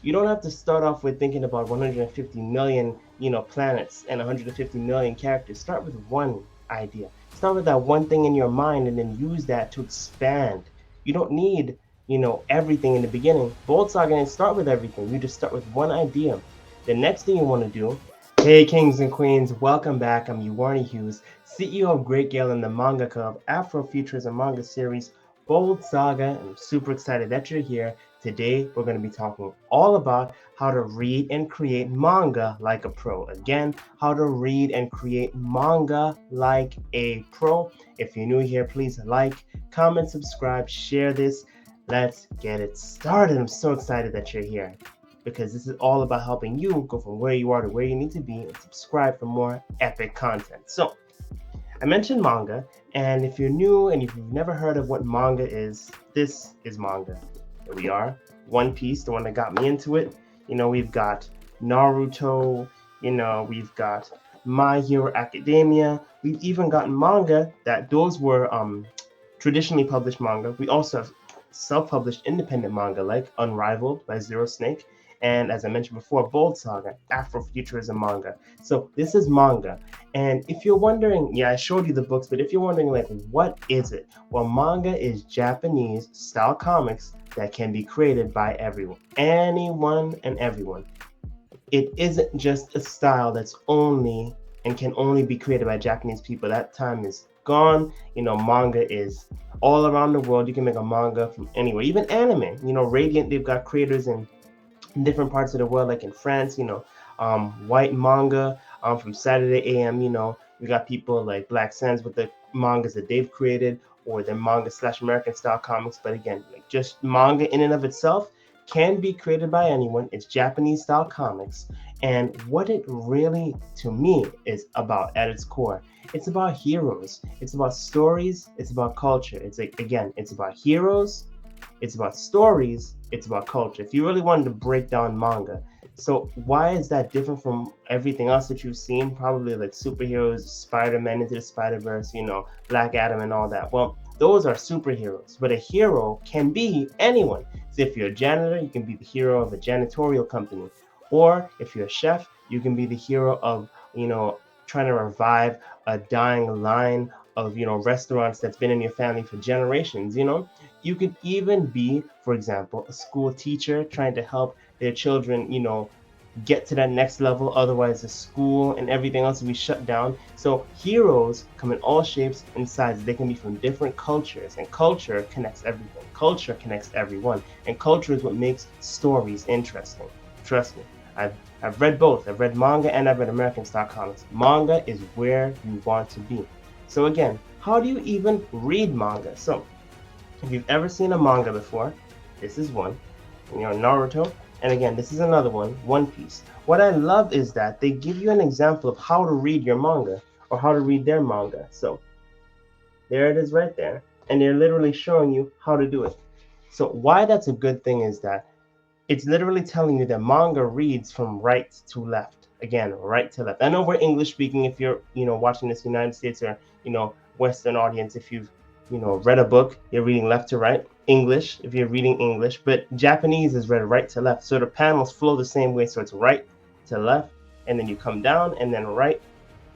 You don't have to start off with thinking about 150 million, planets and 150 million characters. Start with one idea. Start with that one thing in your mind and then use that to expand. You don't need, everything in the beginning. Bold Saga didn't start with everything. You just start with one idea. The next thing you want to do, hey kings and queens, welcome back. I'm Yuwarni Hughes, CEO of Great Gale and the mangaka of Afrofuturism manga series Bold Saga. I'm super excited that you're here. Today, we're going to be talking all about how to read and create manga like a pro. Again, how to read and create manga like a pro. If you're new here, please like, comment, subscribe, share this. Let's get it started. I'm so excited that you're here because this is all about helping you go from where you are to where you need to be and subscribe for more epic content. So, I mentioned manga, and if you're new and if you've never heard of what manga is, this is manga. Here we are, One Piece, the one that got me into it. We've got Naruto, we've got My Hero Academia. We've even got manga those were traditionally published manga. We also have self-published independent manga like Unrivaled by Zero Snake. And as I mentioned before, Bold Saga, Afrofuturism manga. So this is manga. And if you're wondering, yeah, I showed you the books, but if you're wondering, like, what is it? Well, manga is Japanese style comics that can be created by everyone, anyone and everyone. It isn't just a style that's only and can only be created by Japanese people. That time is gone. Manga is all around the world. You can make a manga from anywhere, even anime. Radiant, they've got creators in different parts of the world, like in France, White Manga from Saturday AM, we got people like Black Sands with the mangas that they've created or their manga/American style comics. But again, like just manga in and of itself can be created by anyone. It's Japanese style comics. And what it really, to me, is about at its core, it's about heroes. It's about stories. It's about culture. It's like, again, it's about heroes. It's about stories, it's about culture. If you really wanted to break down manga. So why is that different from everything else that you've seen? Probably like superheroes, Spider-Man Into the Spider-Verse, Black Adam and all that. Well, those are superheroes, but a hero can be anyone. So if you're a janitor, you can be the hero of a janitorial company. Or if you're a chef, you can be the hero of, trying to revive a dying line of, restaurants that's been in your family for generations, You could even be, for example, a school teacher trying to help their children, get to that next level. Otherwise, the school and everything else will be shut down. So heroes come in all shapes and sizes. They can be from different cultures, and culture connects everything. Culture connects everyone, and culture is what makes stories interesting. Trust me, I've read both. I've read manga and I've read American style comics. Manga is where you want to be. So again, how do you even read manga? So if you've ever seen a manga before, this is one. Naruto. And again, this is another one, One Piece. What I love is that they give you an example of how to read your manga or how to read their manga. So there it is right there. And they're literally showing you how to do it. So why that's a good thing is that it's literally telling you that manga reads from right to left. Again, right to left. I know we're English speaking if you're, watching this United States or, Western audience. If you've, read a book, you're reading left to right. English, if you're reading English, but Japanese is read right to left. So the panels flow the same way. So it's right to left, and then you come down, and then right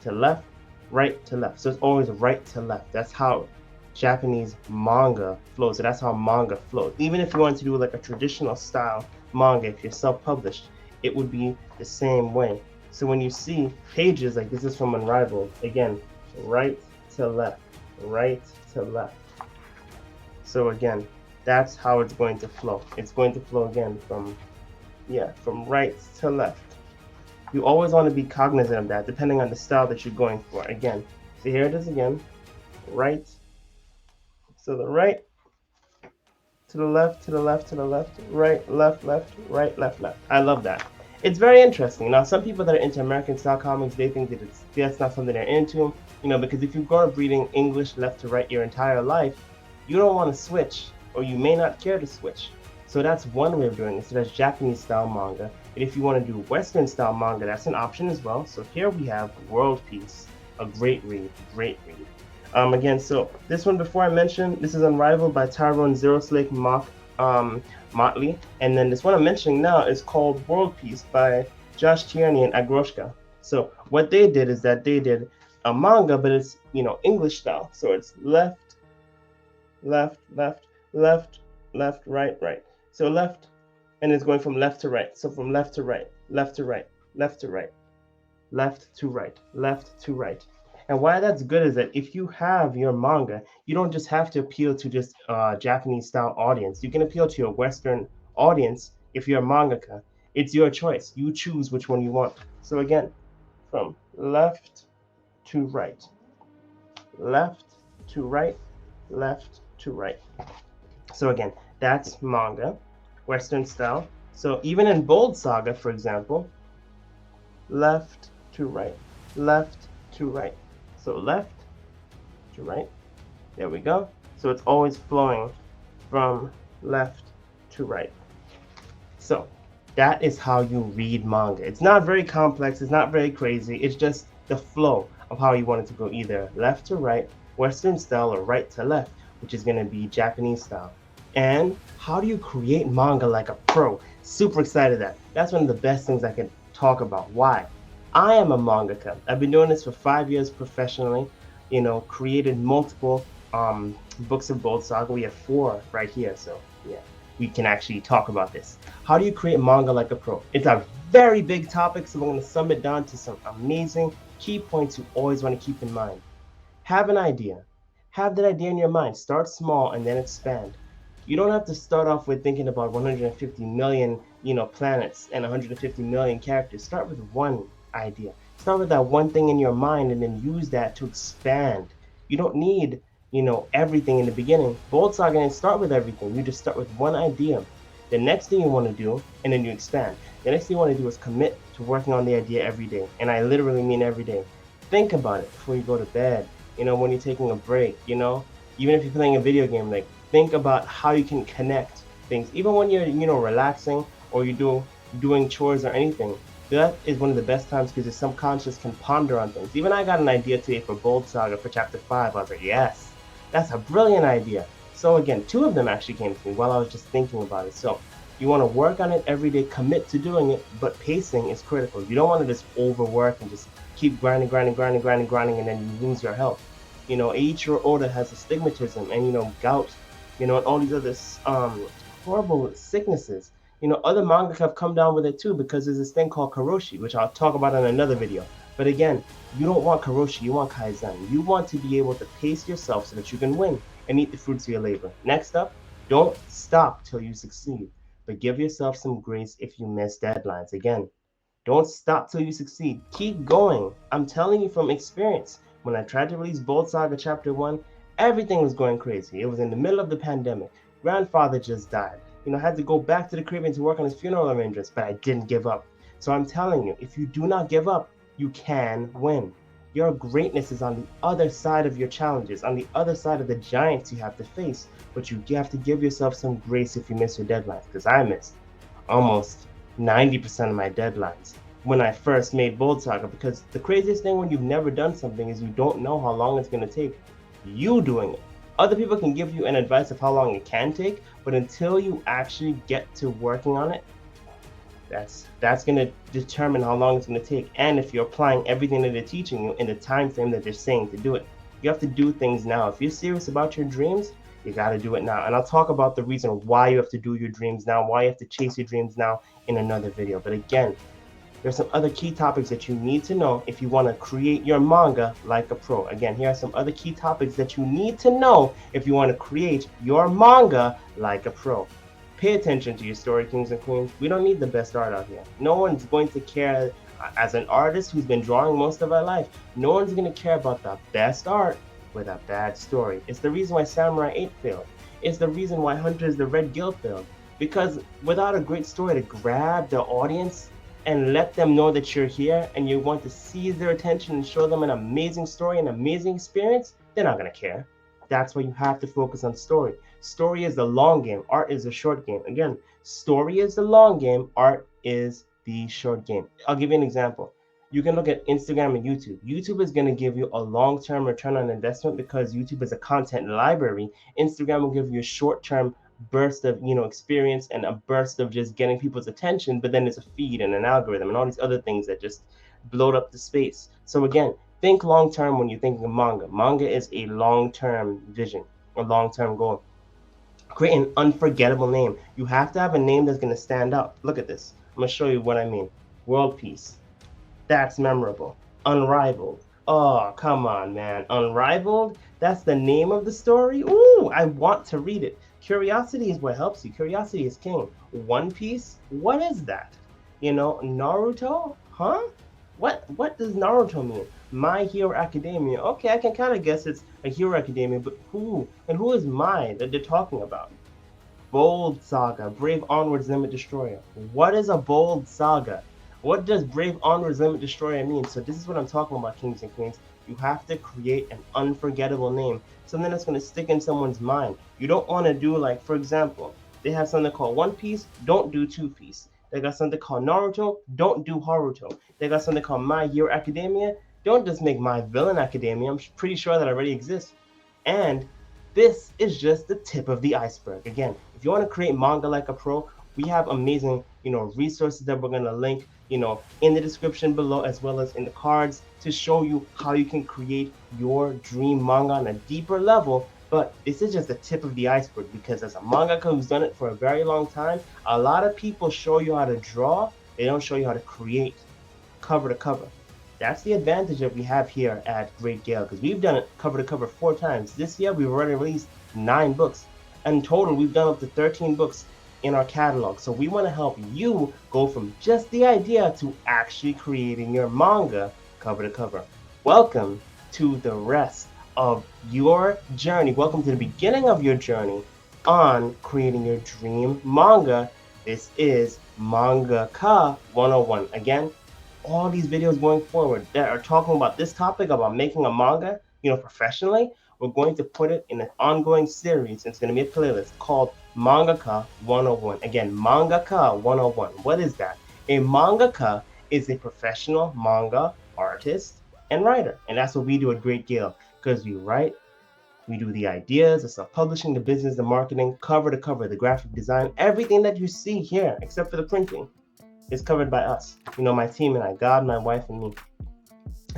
to left, right to left. So it's always right to left. That's how Japanese manga flows. So that's how manga flows. Even if you want to do like a traditional style manga, if you're self-published, it would be the same way. So when you see pages like this is from Unrivaled, again, right to left, right to left. So again, that's how it's going to flow. It's going to flow again from right to left. You always want to be cognizant of that, depending on the style that you're going for. Again, so here it is again, right to the right, to the left, to the left, to the left, right, left, left, right, left, left. I love that. It's very interesting. Now, some people that are into American style comics, they think that that's not something they're into, because if you've grown up reading English left to right your entire life, you don't want to switch, or you may not care to switch. So that's one way of doing it. So that's Japanese style manga. And if you want to do Western style manga, that's an option as well. So here we have World Peace, a great read, great read. Again, so this one before I mentioned, this is Unrivaled by Tyrone Zero Slake Mock Motley. And then this one I'm mentioning now is called World Peace by Josh Tierney and Agroshka. So what they did is that they did a manga, but it's, English style. So it's left, left, left, left, left, right, right. So left, and it's going from left to right. So from left to right, left to right, left to right, left to right, left to right. And why that's good is that if you have your manga, you don't just have to appeal to just a Japanese style audience. You can appeal to your Western audience if you're a mangaka. It's your choice. You choose which one you want. So again, from left to right, left to right, left to right. So again, that's manga, Western style. So even in Bold Saga, for example, left to right, left to right. So left to right. There we go. So it's always flowing from left to right. So that is how you read manga. It's not very complex. It's not very crazy. It's just the flow of how you want it to go, either left to right, Western style, or right to left, which is going to be Japanese style. And how do you create manga like a pro? Super excited that. That's one of the best things I can talk about. Why? I am a mangaka. I've been doing this for 5 years professionally. Created multiple books of Bold Saga. We have 4 right here, so yeah, we can actually talk about this. How do you create manga like a pro? It's a very big topic, so I'm going to sum it down to some amazing key points you always want to keep in mind. Have an idea. Have that idea in your mind. Start small and then expand. You don't have to start off with thinking about 150 million, planets and 150 million characters. Start with one idea. Start with that one thing in your mind and then use that to expand. You don't need, everything in the beginning. Bold Saga didn't start with everything. You just start with one idea. The next thing you want to do, and then you expand. The next thing you want to do is commit to working on the idea every day. And I literally mean every day. Think about it before you go to bed. When you're taking a break, even if you're playing a video game, like, think about how you can connect things. Even when you're, relaxing or you're doing chores or anything, that is one of the best times because your subconscious can ponder on things. Even I got an idea today for Bold Saga for chapter 5. I was like, yes, that's a brilliant idea. So again, 2 of them actually came to me while I was just thinking about it. So you want to work on it every day, commit to doing it, but pacing is critical. You don't want to just overwork and just keep grinding, and then you lose your health. Eiichiro Oda has astigmatism and, gout, and all these other horrible sicknesses. Other manga have come down with it too because there's this thing called karoshi, which I'll talk about in another video. But again, you don't want karoshi, you want kaizen. You want to be able to pace yourself so that you can win and eat the fruits of your labor. Next up, don't stop till you succeed, but give yourself some grace if you miss deadlines. Again, don't stop till you succeed. Keep going. I'm telling you from experience. When I tried to release Bold Saga Chapter 1, everything was going crazy. It was in the middle of the pandemic. Grandfather just died. I had to go back to the Caribbean to work on his funeral arrangements, but I didn't give up. So I'm telling you, if you do not give up, you can win. Your greatness is on the other side of your challenges, on the other side of the giants you have to face. But you have to give yourself some grace if you miss your deadlines, because I missed almost 90% of my deadlines when I first made Bold Saga, because the craziest thing when you've never done something is you don't know how long it's going to take. You doing it. Other people can give you an advice of how long it can take, but until you actually get to working on it, that's going to determine how long it's going to take, and if you're applying everything that they're teaching you in the time frame that they're saying to do it. You have to do things now. If you're serious about your dreams, you got to do it now. And I'll talk about the reason why you have to do your dreams now, why you have to chase your dreams now in another video. But again, there's some other key topics that you need to know if you want to create your manga like a pro. Again, here are some other key topics that you need to know if you want to create your manga like a pro. Pay attention to your story, kings and queens. We don't need the best art out here. No one's going to care. As an artist who's been drawing most of our life, no one's going to care about the best art with a bad story. It's the reason why Samurai 8 failed. It's the reason why Hunters the Red Guild failed. Because without a great story to grab the audience and let them know that you're here and you want to seize their attention and show them an amazing story, an amazing experience, they're not going to care. That's why you have to focus on story. Story is the long game. Art is the short game. Again, story is the long game. Art is the short game. I'll give you an example. You can look at Instagram and YouTube. YouTube is going to give you a long-term return on investment because YouTube is a content library. Instagram will give you a short-term burst of experience and a burst of just getting people's attention, but then there's a feed and an algorithm and all these other things that just bloat up the space. So again, think long term when you're thinking of manga. Manga is a long term vision, a long term goal. Create an unforgettable name. You have to have a name that's going to stand out. Look at this. I'm going to show you what I mean. World Peace. That's memorable. Unrivaled. Oh, come on, man. Unrivaled? That's the name of the story? Ooh, I want to read it. Curiosity is what helps you. Curiosity is king. One Piece? What is that? Naruto? Huh? What does Naruto mean? My Hero Academia. Okay, I can kind of guess it's a Hero Academia, but who? And who is Mai that they're talking about? Bold Saga, Brave Onwards Limit Destroyer. What is a bold saga? What does Brave Onwards Limit Destroyer mean? So this is what I'm talking about, kings and queens. You have to create an unforgettable name, something that's going to stick in someone's mind. You don't want to do, like, for example, they have something called One Piece, don't do Two Piece. They got something called Naruto, don't do Haruto. They got something called My Hero Academia, don't just make My Villain Academia. I'm pretty sure that already exists. And this is just the tip of the iceberg. Again, if you want to create manga like a pro, we have amazing, resources that we're going to link, in the description below, as well as in the cards, to show you how you can create your dream manga on a deeper level. But this is just the tip of the iceberg, because as a mangaka who's done it for a very long time, a lot of people show you how to draw, they don't show you how to create cover to cover. That's the advantage that we have here at Great Gale, because we've done it cover to cover 4 times. This year we've already released 9 books. In total, we've done up to 13 books in our catalog. So we want to help you go from just the idea to actually creating your manga cover to cover. Welcome to the rest of your journey. Welcome to the beginning of your journey on creating your dream manga. This is Mangaka 101. Again, all these videos going forward that are talking about this topic, about making a manga, professionally, we're going to put it in an ongoing series. It's going to be a playlist called Mangaka 101. Again, Mangaka 101. What is that? A mangaka is a professional manga artist and writer. And that's what we do at Great Gale, because we write, we do the ideas, the self-publishing, the business, the marketing, cover to cover, the graphic design, everything that you see here, except for the printing, is covered by us. My team and I, God, my wife, and me.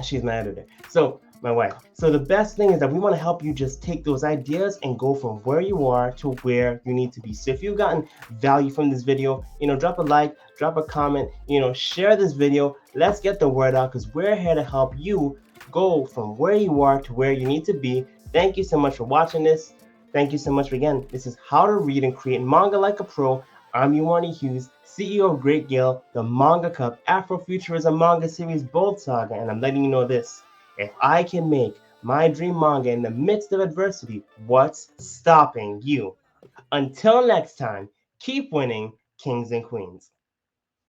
She's my editor. So, my wife. So the best thing is that we want to help you just take those ideas and go from where you are to where you need to be. So if you've gotten value from this video, drop a like, drop a comment, share this video. Let's get the word out, because we're here to help you go from where you are to where you need to be. Thank you so much for watching this. Thank you so much again. This is How to Read and Create Manga Like a Pro. I'm Yuani Hughes, CEO of Great Gale, the Manga Cup, Afrofuturism manga series Bold Saga, and I'm letting you know this. If I can make my dream manga in the midst of adversity, what's stopping you? Until next time, keep winning, kings and queens.